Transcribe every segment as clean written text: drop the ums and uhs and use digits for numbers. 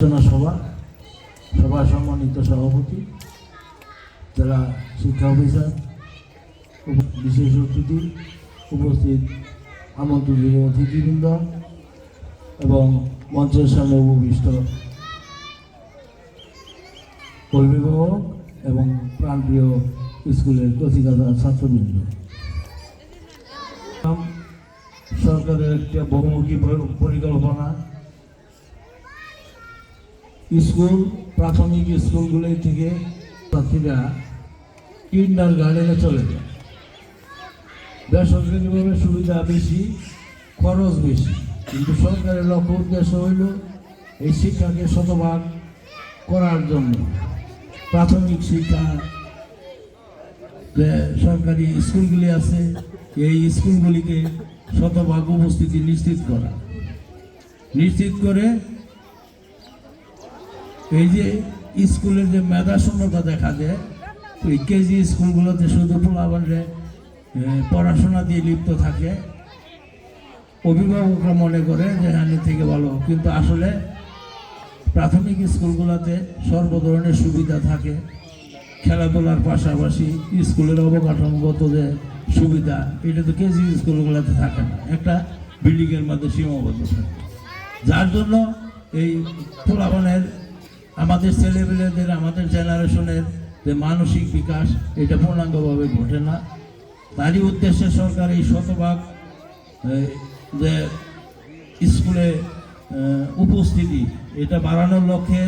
সভা সভা সম্মানিত সভাপতি, যারা শিক্ষা অফিসার, বিশেষ অতিথি, উপস্থিত আমন্ত্রিত অতিথিবৃন্দ এবং মঞ্চের সামনে উপবিষ্ট অভিভাবক এবং প্রাণপ্রিয় স্কুলের কথিকাতা ছাত্রবৃন্দ, সরকারের একটা বহুমুখী পরিকল্পনা স্কুল প্রাথমিক স্কুলগুলি থেকে ছাত্রীরা কিন্ডার গার্ডেনে চলে যায়। বেসরকারিভাবে সুবিধা বেশি, খরচ বেশি, কিন্তু সরকারের লক্ষ্য উদ্দেশ্য হইল এই শিক্ষাকে শতভাগ করার জন্য প্রাথমিক শিক্ষা যে সরকারি স্কুলগুলি আছে এই স্কুলগুলিকে শতভাগ উপস্থিতি নিশ্চিত করা, নিশ্চিত করে এই যে স্কুলের যে মেধা শূন্যতা দেখা যায়, ওই কেজি স্কুলগুলোতে শুধু পোলাপানরে পড়াশোনা দিয়ে লিপ্ত থাকে, অভিভাবকরা মনে করে যে এখানে থেকে ভালো, কিন্তু আসলে প্রাথমিক স্কুলগুলোতে সর্ব ধরনের সুবিধা থাকে। খেলাধুলার পাশাপাশি স্কুলের অবকাঠামোগত যে সুবিধা, এটা তো কেজি স্কুলগুলোতে থাকে না, একটা বিল্ডিংয়ের মধ্যে সীমাবদ্ধ থাকে, যার জন্য এই পোলাপানের আমাদের ছেলেমেয়েদের আমাদের জেনারেশনের যে মানসিক বিকাশ এটা পূর্ণাঙ্গভাবে ঘটে না। তারই উদ্দেশ্যে সরকার এই শতভাগ যে স্কুলে উপস্থিতি এটা বাড়ানোর লক্ষ্যে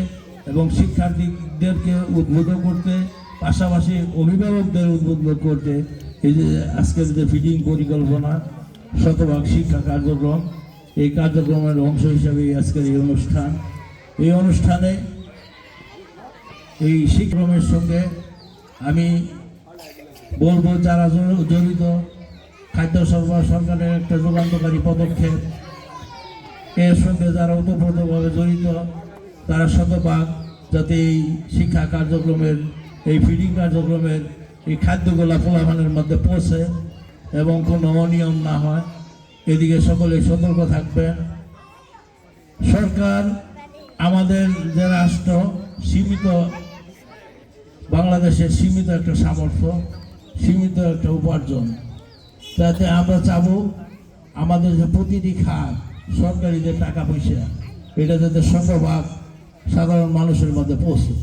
এবং শিক্ষার্থীদেরকে উদ্বুদ্ধ করতে, পাশাপাশি অভিভাবকদের উদ্বুদ্ধ করতে এই যে আজকের যে ফিডিং পরিকল্পনা শতভাগ শিক্ষা কার্যক্রম, এই কার্যক্রমের অংশ হিসাবে আজকের এই অনুষ্ঠান। এই অনুষ্ঠানে এই শিক্ষাক্রমের সঙ্গে আমি বলবো যারা জড়িত, খাদ্য সরবরাহ সরকারের একটা যুগান্তকারী পদক্ষেপ, এর সঙ্গে যারা ওতপ্রোতভাবে জড়িত তারা শতভাগ যাতে এই শিক্ষা কার্যক্রমের এই ফিডিং কার্যক্রমের এই খাদ্যগুলা পোলাপানের মধ্যে পৌঁছে এবং কোনো অনিয়ম না হয়, এদিকে সকলে সতর্ক থাকবেন। সরকার আমাদের যে রাষ্ট্র সীমিত, বাংলাদেশের সীমিত একটা সামর্থ্য, সীমিত একটা উপার্জন, যাতে আমরা চাবো আমাদের যে প্রতিটি খাত সরকারি যে টাকা পয়সা এটা যাতে শতভাগ সাধারণ মানুষের মধ্যে পৌঁছে,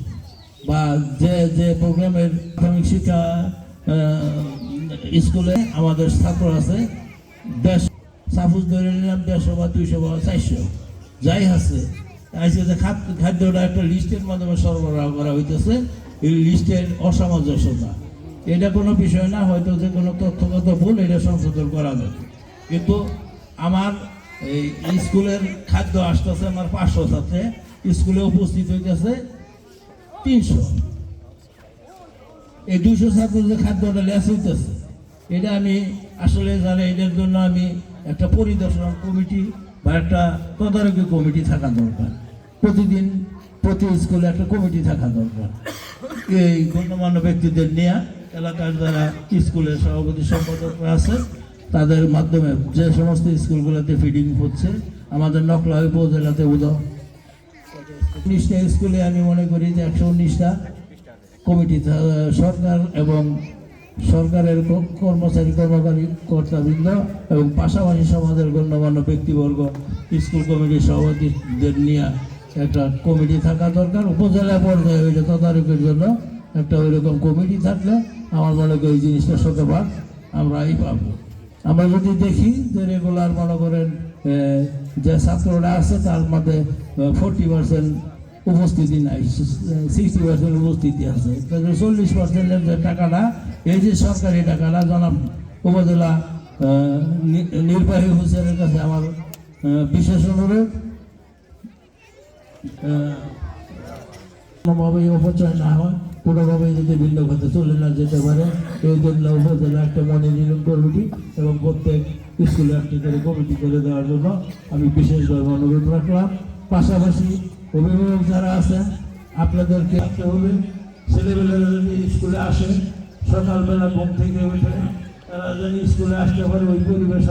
বা যে যে প্রোগ্রামের প্রাথমিক শিক্ষা স্কুলে আমাদের ছাত্র আছে 100, সাপোজ ধরে নিলাম 150 বা 200 বা 400 যাই আছে, আজকে যে খাদ্যটা একটা লিস্টের মাধ্যমে সরবরাহ করা হইতেছে, এই লিস্টের অসামঞ্জস্যতা এটা কোনো বিষয় না, হয়তো যে কোনো তথ্যগত ভুল এটা সংশোধন করা যাবে, কিন্তু আমার এই স্কুলের খাদ্য আসতেছে আমার 500 ছাত্রে, স্কুলে উপস্থিত হইতেছে 300, এই 200 ছাত্র যে খাদ্যটা লেস হইতেছে এটা আমি আসলে জানি, এটার জন্য আমি একটা পরিদর্শন কমিটি বা একটা তদারকি কমিটি থাকা দরকার, প্রতিদিন প্রতি স্কুলে একটা কমিটি থাকা দরকার, এই গণ্যমান্য ব্যক্তিদের নিয়ে এলাকার যারা স্কুলের সভাপতি সম্পাদকরা আছে তাদের মাধ্যমে যে সমস্ত স্কুলগুলোতে ফিডিং হচ্ছে, আমাদের নকলা উপজেলাতে 19টা স্কুলে আমি মনে করি যে 119টা কমিটি সরকার এবং সরকারের কর্মচারী কর্মকারী কর্তাবৃন্দ এবং পাশাপাশি সমাজের গণ্যমান্য ব্যক্তিবর্গ স্কুল কমিটির সভাপতিদের নিয়ে একটা কমিটি থাকা দরকার। উপজেলা পর্যায়ে ওইটা তদারকির জন্য একটা ওইরকম কমিটি থাকলে আমার মনে করি এই জিনিসটা শতভাগ আমরাই পাবো। আমরা যদি দেখি যে রেগুলার মনে করেন যে ছাত্ররা আছে তার মধ্যে 40% উপস্থিতি নাই, 60% উপস্থিতি আছে, 40%-এর যে টাকাটা এই যে সরকারি টাকাটা জনাব উপজেলা নির্বাহী অফিসারের কাছে আমার বিশেষ অনুরোধ, কোনোভাবেই অপচয় না হয়, কোনোভাবেই যদি ভিন্ন খাতে চলে না যেতে পারে, এই জন্য উপজেলা একটা মনিটরিং কমিটি এবং প্রত্যেক স্কুলে একটি করে কমিটি করে দেওয়ার জন্য আমি বিশেষভাবে অনুরোধ রাখলাম। পাশাপাশি অভিভাবক যারা আছেন আপনাদেরকে আসতে হবে, ছেলেবেলারা যদি স্কুলে আসে সকালবেলা ঘুম থেকে উঠে তারা যদি স্কুলে আসতে পারে ওই পরিবেশ